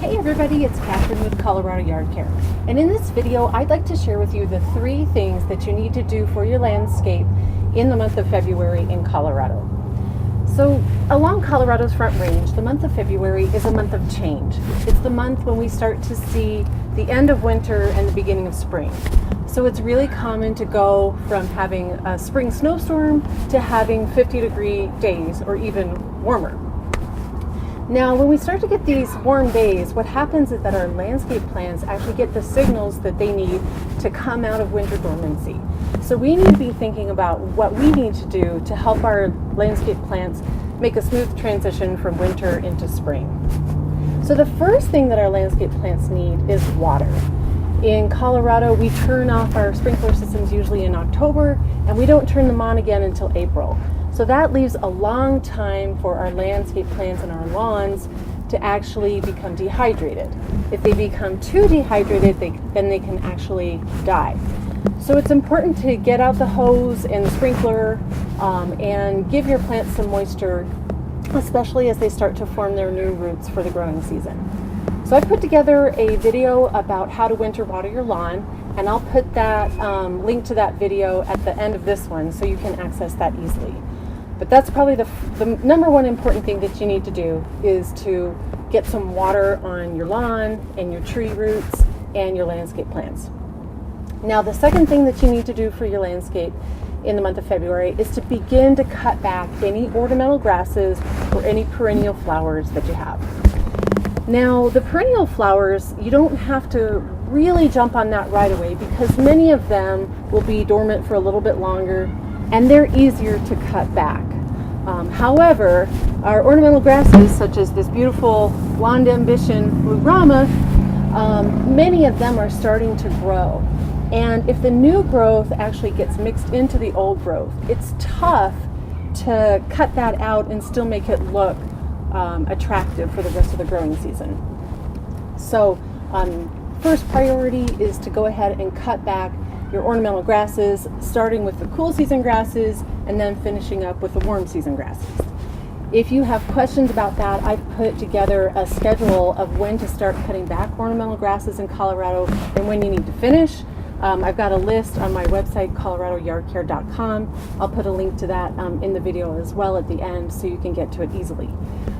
Hey everybody, it's Catherine with Colorado Yard Care. And in this video, I'd like to share with you the 3 things that you need to do for your landscape in the month of February in Colorado. So along Colorado's Front Range, the month of February is a month of change. It's the month when we start to see the end of winter and the beginning of spring. So it's really common to go from having a spring snowstorm to having 50-degree days or even warmer. Now, when we start to get these warm days, what happens is that our landscape plants actually get the signals that they need to come out of winter dormancy. So we need to be thinking about what we need to do to help our landscape plants make a smooth transition from winter into spring. So the first thing that our landscape plants need is water. In Colorado, we turn off our sprinkler systems usually in October, and we don't turn them on again until April. So that leaves a long time for our landscape plants and our lawns to actually become dehydrated. If they become too dehydrated, then they can actually die. So it's important to get out the hose and the sprinkler and give your plants some moisture, especially as they start to form their new roots for the growing season. So I put together a video about how to winter water your lawn, and I'll put that link to that video at the end of this one so you can access that easily. But that's probably the number one important thing that you need to do is to get some water on your lawn and your tree roots and your landscape plants. Now, the second thing that you need to do for your landscape in the month of February is to begin to cut back any ornamental grasses or any perennial flowers that you have. Now, the perennial flowers, you don't have to really jump on that right away because many of them will be dormant for a little bit longer and they're easier to cut back. However, our ornamental grasses, such as this beautiful Blonde Ambition Blue Rama, many of them are starting to grow. And if the new growth actually gets mixed into the old growth, it's tough to cut that out and still make it look attractive for the rest of the growing season. So first priority is to go ahead and cut back your ornamental grasses, starting with the cool season grasses and then finishing up with the warm season grasses. If you have questions about that, I've put together a schedule of when to start cutting back ornamental grasses in Colorado and when you need to finish. I've got a list on my website, coloradoyardcare.com. I'll put a link to that in the video as well at the end so you can get to it easily.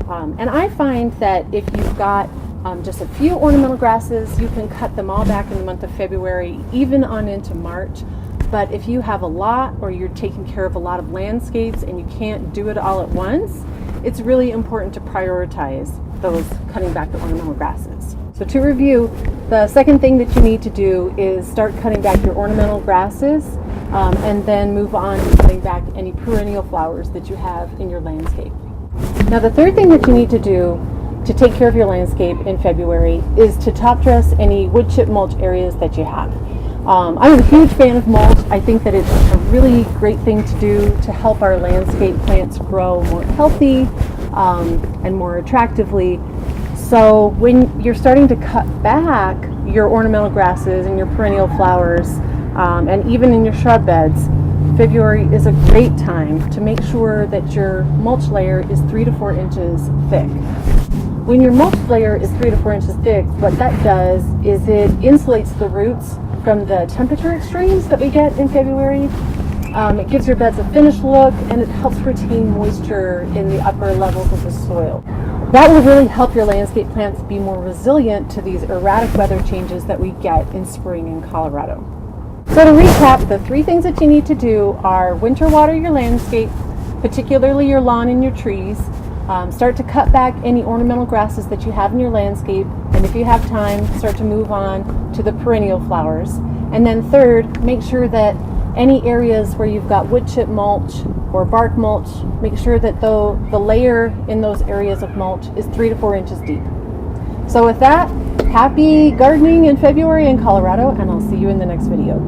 And I find that if you've got just a few ornamental grasses, you can cut them all back in the month of February, even on into March. But if you have a lot or you're taking care of a lot of landscapes and you can't do it all at once, it's really important to prioritize those cutting back the ornamental grasses. So to review, the second thing that you need to do is start cutting back your ornamental grasses and then move on to cutting back any perennial flowers that you have in your landscape. Now, the third thing that you need to do to take care of your landscape in February is to top dress any wood chip mulch areas that you have. I'm a huge fan of mulch. I think that it's a really great thing to do to help our landscape plants grow more healthy and more attractively. So when you're starting to cut back your ornamental grasses and your perennial flowers and even in your shrub beds, February is a great time to make sure that your mulch layer is 3 to 4 inches thick. When your mulch layer is 3 to 4 inches thick, what that does is it insulates the roots from the temperature extremes that we get in February. It gives your beds a finished look and it helps retain moisture in the upper levels of the soil. That will really help your landscape plants be more resilient to these erratic weather changes that we get in spring in Colorado. So to recap, the 3 things that you need to do are winter water your landscape, particularly your lawn and your trees. Start to cut back any ornamental grasses that you have in your landscape, and if you have time, start to move on to the perennial flowers. And then third, make sure that any areas where you've got wood chip mulch or bark mulch, make sure that the layer in those areas of mulch is 3 to 4 inches deep. So with that, happy gardening in February in Colorado, and I'll see you in the next video.